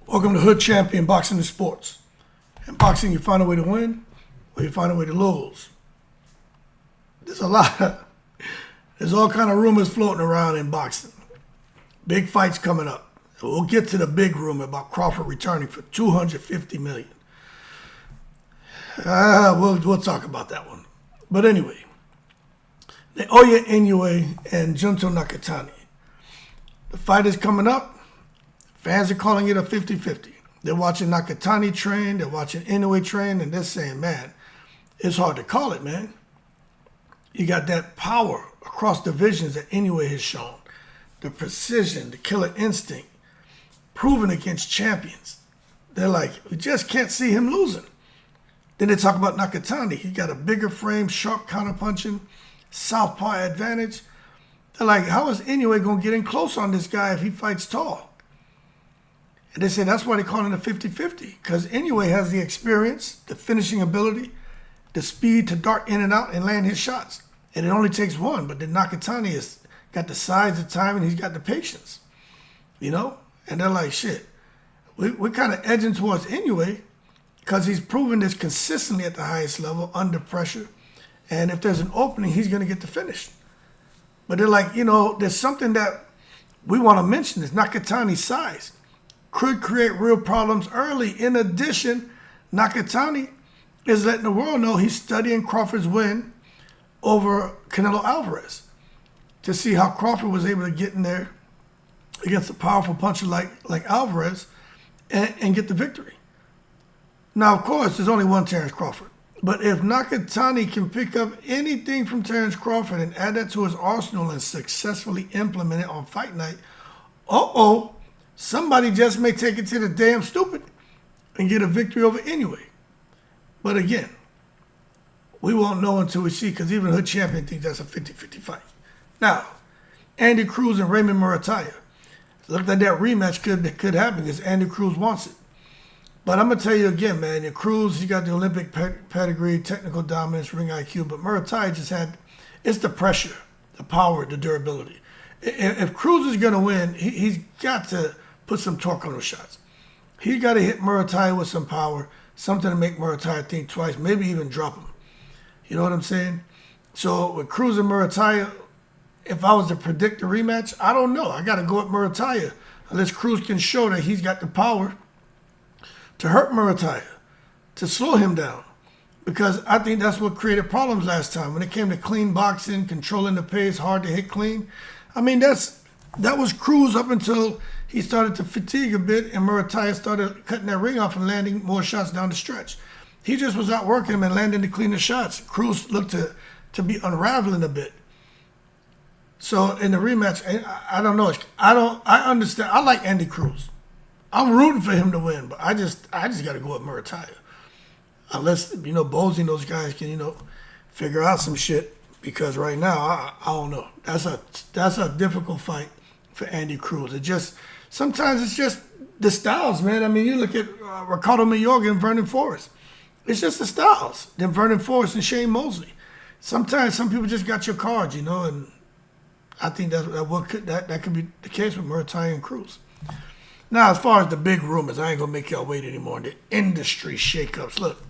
Welcome to Hood Champion Boxing and Sports. In boxing, you find a way to win, or you find a way to lose. There's there's all kind of rumors floating around in boxing. Big fights coming up. We'll get to the big rumor about Crawford returning for $250 million. We'll talk about that one. But anyway, Naoya Inoue and Junto Nakatani. The fight is coming up. Fans are calling it a 50-50. They're watching Nakatani train, they're watching Inoue train, and they're saying, man, it's hard to call it, man. You got that power across divisions that Inoue has shown. The precision, the killer instinct, proven against champions. They're like, we just can't see him losing. Then they talk about Nakatani. He got a bigger frame, sharp counterpunching, southpaw advantage. They're like, how is Inoue going to get in close on this guy if he fights tall? And they say that's why they call it a 50-50, because Inoue has the experience, the finishing ability, the speed to dart in and out and land his shots. And it only takes one, but then Nakatani has got the size, the time, and he's got the patience. You know? And they're like, shit, we're kind of edging towards Inoue because he's proven this consistently at the highest level, under pressure. And if there's an opening, he's going to get the finish. But they're like, you know, there's something that we want to mention is Nakatani's size. Could create real problems early. In addition, Nakatani is letting the world know he's studying Crawford's win over Canelo Alvarez to see how Crawford was able to get in there against a powerful puncher like Alvarez and get the victory. Now, of course, there's only one Terence Crawford. But if Nakatani can pick up anything from Terence Crawford and add that to his arsenal and successfully implement it on fight night, somebody just may take it to the damn stupid and get a victory over Inoue. But again, we won't know until we see, because even Hood Champion thinks that's a 50-50 fight. Now, Andy Cruz and Raymond Murataya. Looked like that rematch could happen because Andy Cruz wants it. But I'm going to tell you again, man, in Cruz, he got the Olympic pedigree, technical dominance, ring IQ, but Murataya just it's the pressure, the power, the durability. If Cruz is going to win, he's got to put some torque on those shots. He got to hit Murataya with some power, something to make Murataya think twice, maybe even drop him. You know what I'm saying? So with Cruz and Murataya, if I was to predict a rematch, I don't know. I got to go with Murataya unless Cruz can show that he's got the power to hurt Murataya, to slow him down. Because I think that's what created problems last time. When it came to clean boxing, controlling the pace, hard to hit clean. I mean, that was Cruz up until he started to fatigue a bit and Murataya started cutting that ring off and landing more shots down the stretch. He just was outworking him and landing the cleaner shots. Cruz looked to be unraveling a bit. So in the rematch, I don't know. I understand. I like Andy Cruz. I'm rooting for him to win, but I just got to go with Murataya. Unless, Bozy and those guys can, figure out some shit. Because right now, I don't know. That's a difficult fight for Andy Cruz. Sometimes it's just the styles, man. I mean, you look at Ricardo Mayorga and Vernon Forrest. It's just the styles. Then Vernon Forrest and Shane Mosley. Sometimes some people just got your cards, and I think that could be the case with Murataya and Cruz. Now, as far as the big rumors, I ain't gonna make y'all wait anymore. The industry shakeups. Look,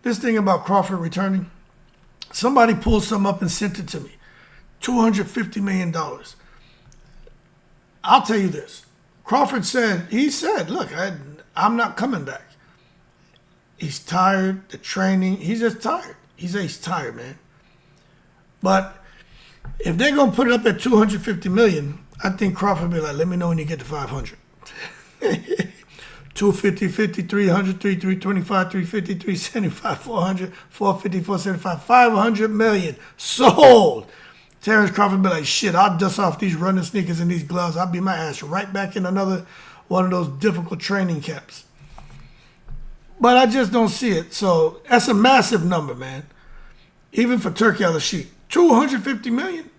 this thing about Crawford returning. Somebody pulled some up and sent it to me. $250 million. I'll tell you this. Crawford said, look, I'm not coming back. He's tired, the training, he's just tired. He said he's tired, man. But if they're going to put it up at $250 million, I think Crawford will be like, let me know when you get to 500. 250, 50, 300, 325, 350, 375, 400, 450, 475, $500 million sold. Terence Crawford be like, shit, I'll dust off these running sneakers and these gloves. I'll be my ass right back in another one of those difficult training camps. But I just don't see it. So that's a massive number, man. Even for Turkey Al-Sheikh. $250 million?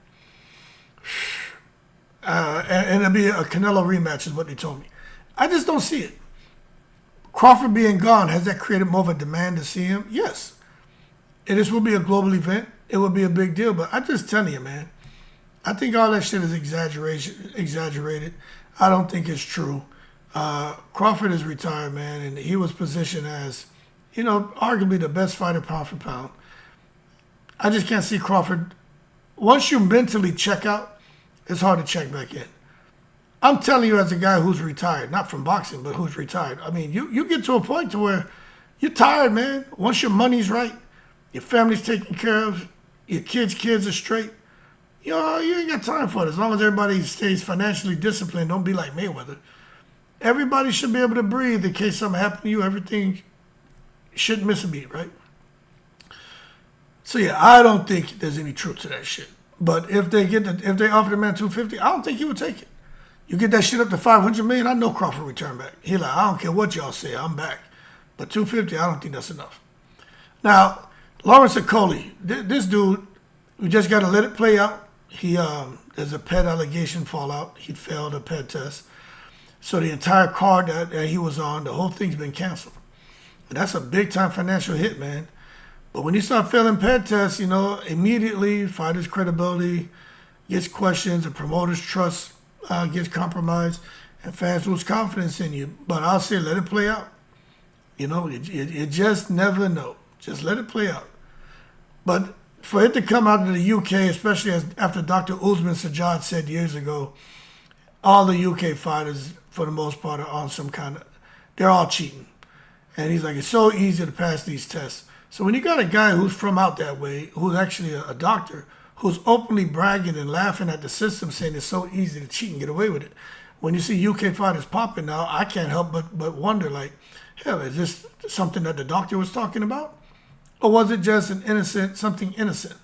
And it'll be a Canelo rematch is what they told me. I just don't see it. Crawford being gone, has that created more of a demand to see him? Yes. This will be a global event. It will be a big deal. But I'm just telling you, man, I think all that shit is exaggerated. I don't think it's true. Crawford is retired, man, and he was positioned as, arguably the best fighter pound for pound. I just can't see Crawford. Once you mentally check out, it's hard to check back in. I'm telling you as a guy who's retired, not from boxing, but who's retired. I mean, you get to a point to where you're tired, man. Once your money's right, your family's taken care of, your kids are straight, you ain't got time for it. As long as everybody stays financially disciplined, don't be like Mayweather. Everybody should be able to breathe in case something happened to you. Everything shouldn't miss a beat, right? So yeah, I don't think there's any truth to that shit. But if they offer the man 250, I don't think he would take it. You get that shit up to 500 million, I know Crawford will return back. He like, I don't care what y'all say, I'm back. But 250, I don't think that's enough. Now, Lawrence Okoli, this dude, we just got to let it play out. There's a pet allegation fallout. He failed a pet test. So the entire card that he was on, the whole thing's been canceled. And that's a big time financial hit, man. But when you start failing pet tests, immediately fighters' credibility gets questioned, the promoter's trust gets compromised, and fans lose confidence in you. But I'll say let it play out. You just never know. Just let it play out. But for it to come out of the UK, especially after Dr. Usman Sajjad said years ago, all the UK fighters, for the most part, are on some they're all cheating. And he's like, it's so easy to pass these tests. So when you got a guy who's from out that way, who's actually a doctor, who's openly bragging and laughing at the system, saying it's so easy to cheat and get away with it. When you see UK fighters popping now, I can't help but wonder, like, hell, is this something that the doctor was talking about? Or was it just something innocent?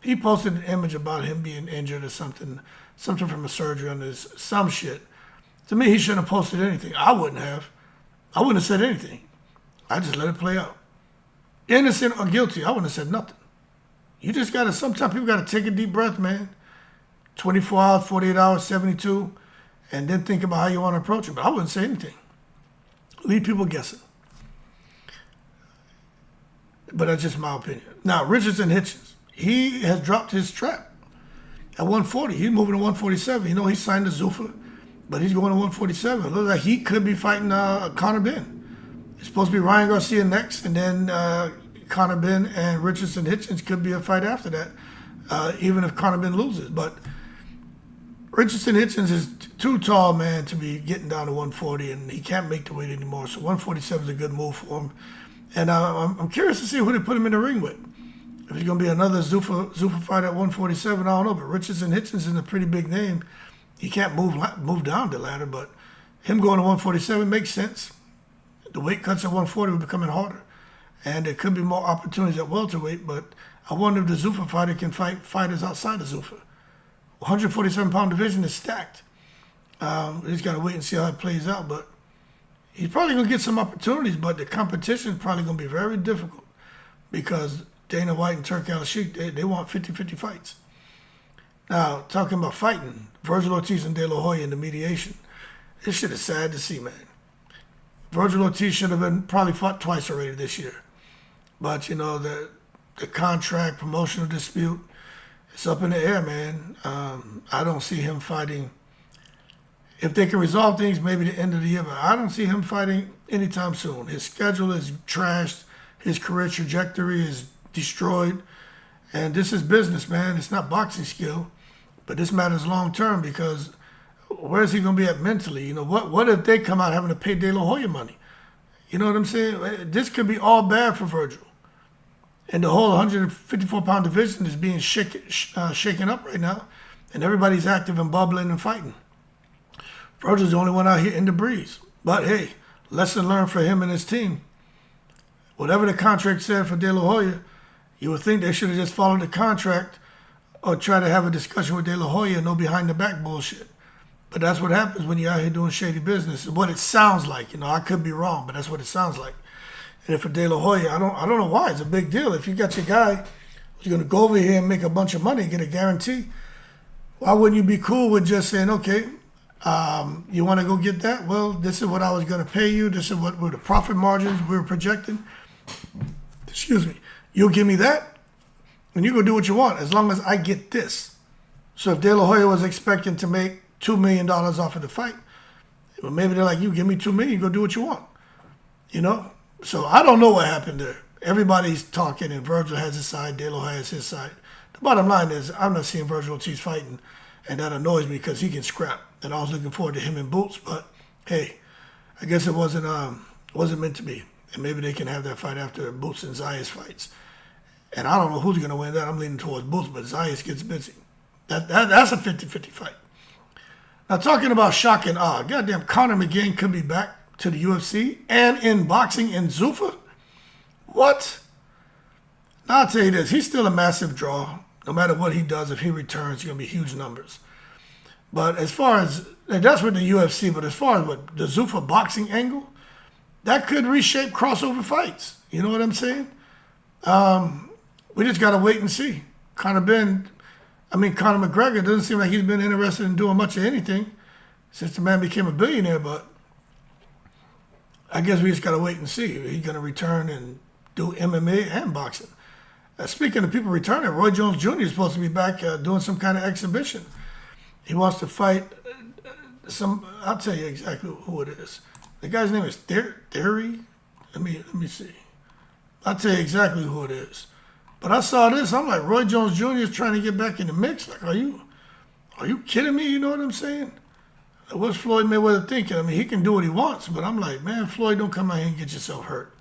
He posted an image about him being injured or something from a surgery on some shit. To me, he shouldn't have posted anything. I wouldn't have. I wouldn't have said anything. I just let it play out. Innocent or guilty, I wouldn't have said nothing. You just sometimes people got to take a deep breath, man. 24 hours, 48 hours, 72, and then think about how you want to approach it. But I wouldn't say anything. Leave people guessing. But that's just my opinion. Now, Richardson Hitchens, he has dropped his trap at 140. He's moving to 147. He signed to Zuffa, but he's going to 147. It looks like he could be fighting Conor Benn. It's supposed to be Ryan Garcia next, and then Conor Benn and Richardson Hitchens could be a fight after that, even if Conor Benn loses. But Richardson Hitchens is too tall, man, to be getting down to 140, and he can't make the weight anymore. So 147 is a good move for him. And I'm curious to see who they put him in the ring with. If he's going to be another Zuffa fight at 147, I don't know. But Richardson Hitchens is a pretty big name. He can't move down the ladder, but him going to 147 makes sense. The weight cuts at 140 will becoming harder. And there could be more opportunities at welterweight, but I wonder if the Zuffa fighter can fight fighters outside of Zuffa. 147-pound division is stacked. We just got to wait and see how it plays out, but he's probably going to get some opportunities, but the competition is probably going to be very difficult because Dana White and Turk Al-Sheikh, they want 50-50 fights. Now, talking about fighting, Virgil Ortiz and De La Hoya in the mediation, this shit is sad to see, man. Virgil Ortiz should have probably fought twice already this year. But, the contract, promotional dispute, it's up in the air, man. I don't see him fighting. If they can resolve things, maybe the end of the year, but I don't see him fighting anytime soon. His schedule is trashed. His career trajectory is destroyed. And this is business, man. It's not boxing skill. But this matters long term because where is he going to be at mentally? What if they come out having to pay De La Hoya money? You know what I'm saying? This could be all bad for Virgil. And the whole 154-pound division is being shaken up right now. And everybody's active and bubbling and fighting. Virgil's the only one out here in the breeze. But hey, lesson learned for him and his team. Whatever the contract said for De La Hoya, you would think they should have just followed the contract or try to have a discussion with De La Hoya, no behind-the-back bullshit. But that's what happens when you're out here doing shady business. What it sounds like, I could be wrong, but that's what it sounds like. And if for De La Hoya, I don't know why. It's a big deal. If you got your guy who's going to go over here and make a bunch of money and get a guarantee, why wouldn't you be cool with just saying, okay, you want to go get that? Well, this is what I was going to pay you. This is what were the profit margins we were projecting. Excuse me. You'll give me that, and you go do what you want as long as I get this. So if De La Hoya was expecting to make $2 million off of the fight, Well, maybe they're like, you give me $2 million, go do what you want. You know? So I don't know what happened there. Everybody's talking, and Virgil has his side, D'Lo has his side. The bottom line is, I'm not seeing Virgil Ortiz fighting, and that annoys me because he can scrap. And I was looking forward to him in Boots, but hey, I guess it wasn't meant to be. And maybe they can have that fight after Boots and Zayas fights. And I don't know who's going to win that. I'm leaning towards Boots, but Zayas gets busy. That's a 50-50 fight. Now, talking about shock and awe, goddamn, Conor McGinn could be back to the UFC and in boxing in Zuffa? What? Now, I'll tell you this. He's still a massive draw. No matter what he does, if he returns, it's going to be huge numbers. But as far as, and that's with the UFC, but as far as what the Zuffa boxing angle, that could reshape crossover fights. You know what I'm saying? We just got to wait and see. Conor McGregor doesn't seem like he's been interested in doing much of anything since the man became a billionaire, but I guess we just got to wait and see. He's going to return and do MMA and boxing. Speaking of people returning, Roy Jones Jr. is supposed to be back doing some kind of exhibition. He wants to fight I'll tell you exactly who it is. The guy's name is Theory. Let me see. I'll tell you exactly who it is. But I saw this. I'm like, Roy Jones Jr. is trying to get back in the mix. Like, are you kidding me? You know what I'm saying? What's Floyd Mayweather thinking? I mean, he can do what he wants, but I'm like, man, Floyd, don't come out here and get yourself hurt.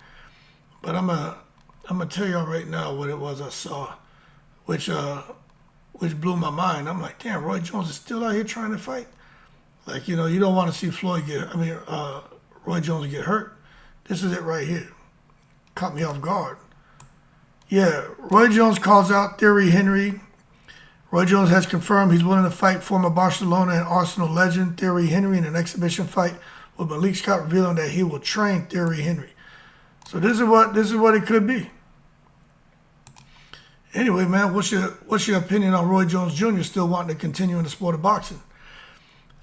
But I'm gonna tell y'all right now what it was I saw, which blew my mind. I'm like, damn, Roy Jones is still out here trying to fight. Like, you know, you don't want to see Roy Jones get hurt. This is it right here. Caught me off guard. Yeah, Roy Jones calls out Thierry Henry. Roy Jones has confirmed he's willing to fight former Barcelona and Arsenal legend Thierry Henry in an exhibition fight, with Malik Scott revealing that he will train Thierry Henry. So this is what it could be. Anyway, man, what's your opinion on Roy Jones Jr. still wanting to continue in the sport of boxing?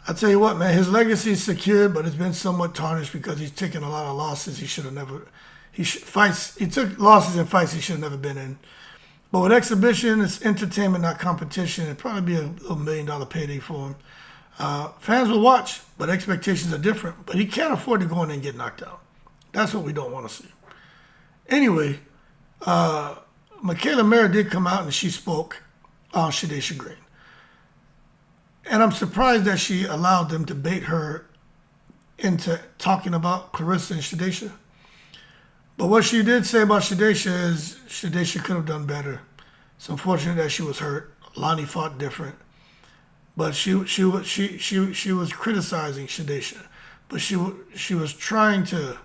I tell you what, man, his legacy is secured, but it's been somewhat tarnished because he's taken a lot of losses he should have never. He took losses in fights he should have never been in. But with exhibition, it's entertainment, not competition. It'd probably be a $1 million payday for him. Fans will watch, but expectations are different. But he can't afford to go in there and get knocked out. That's what we don't want to see. Anyway, Michaela Mara did come out and she spoke on Shadesha Green. And I'm surprised that she allowed them to bait her into talking about Clarissa and Shadesha. But what she did say about Shadesha is Shadesha could have done better. It's unfortunate that she was hurt. Lonnie fought different. But she was criticizing Shadesha. But she was trying to.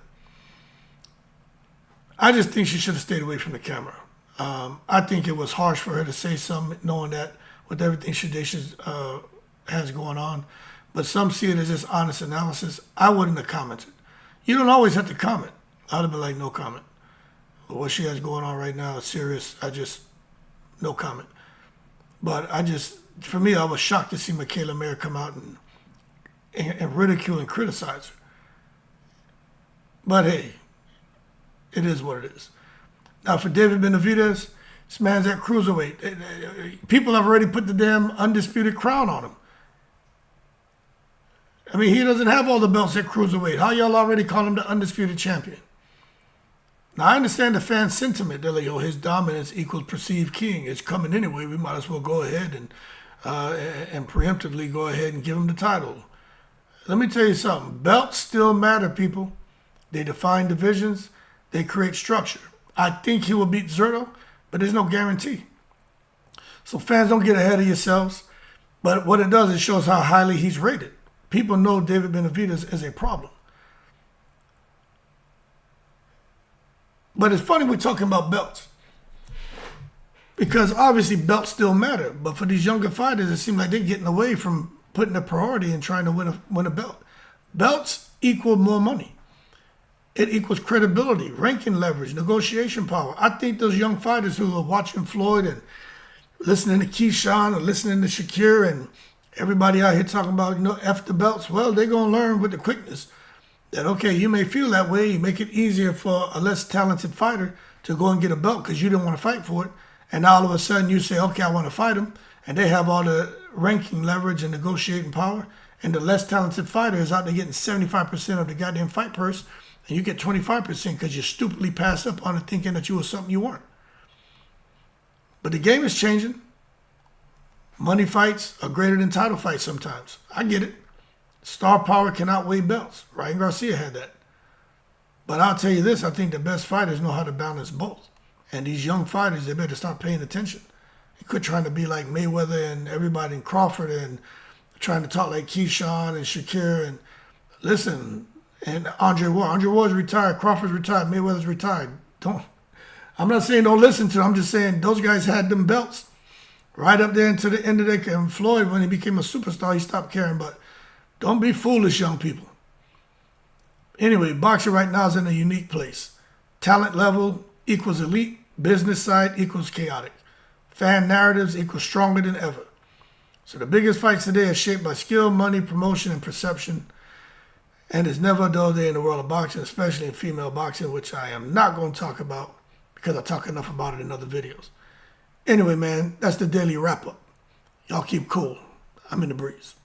I just think she should have stayed away from the camera. I think it was harsh for her to say something, knowing that with everything Shadesha has going on. But some see it as just honest analysis. I wouldn't have commented. You don't always have to comment. I'd have been like, no comment. But what she has going on right now is serious. No comment. But for me, I was shocked to see Michaela Mara come out and ridicule and criticize her. But hey, it is what it is. Now for David Benavidez, this man's at cruiserweight. People have already put the damn undisputed crown on him. I mean, he doesn't have all the belts at cruiserweight. How y'all already call him the undisputed champion? Now, I understand the fan sentiment. They're like, oh, his dominance equals perceived king. It's coming anyway. We might as well go ahead and preemptively go ahead and give him the title. Let me tell you something. Belts still matter, people. They define divisions. They create structure. I think he will beat Zurdo, but there's no guarantee. So fans, don't get ahead of yourselves. But what it does, it shows how highly he's rated. People know David Benavidez is a problem. But it's funny we're talking about belts. Because obviously belts still matter. But for these younger fighters, it seems like they're getting away from putting a priority and trying to win a belt. Belts equal more money. It equals credibility, ranking leverage, negotiation power. I think those young fighters who are watching Floyd and listening to Keyshawn or listening to Shakir and everybody out here talking about, F the belts, well, they're going to learn with the quickness that, okay, you may feel that way. You make it easier for a less talented fighter to go and get a belt because you didn't want to fight for it. And now all of a sudden you say, okay, I want to fight him. And they have all the ranking leverage and negotiating power. And the less talented fighter is out there getting 75% of the goddamn fight purse, and you get 25% because you stupidly passed up on it thinking that you were something you weren't. But the game is changing. Money fights are greater than title fights sometimes. I get it. Star power can outweigh belts. Ryan Garcia had that. But I'll tell you this, I think the best fighters know how to balance both. And these young fighters, they better start paying attention. You quit trying to be like Mayweather and everybody in Crawford and trying to talk like Hitchison and Shakir and listen, and Andre Ward. Andre Ward's retired, Crawford's retired, Mayweather's retired. I'm not saying don't listen to them. I'm just saying those guys had them belts right up there until the end of their career. And Floyd, when he became a superstar, he stopped caring. But don't be foolish, young people. Anyway, boxing right now is in a unique place. Talent level equals elite. Business side equals chaotic. Fan narratives equals stronger than ever. So the biggest fights today are shaped by skill, money, promotion, and perception. And there's never a dull day in the world of boxing, especially in female boxing, which I am not going to talk about because I talk enough about it in other videos. Anyway, man, that's the daily wrap-up. Y'all keep cool. I'm in the breeze.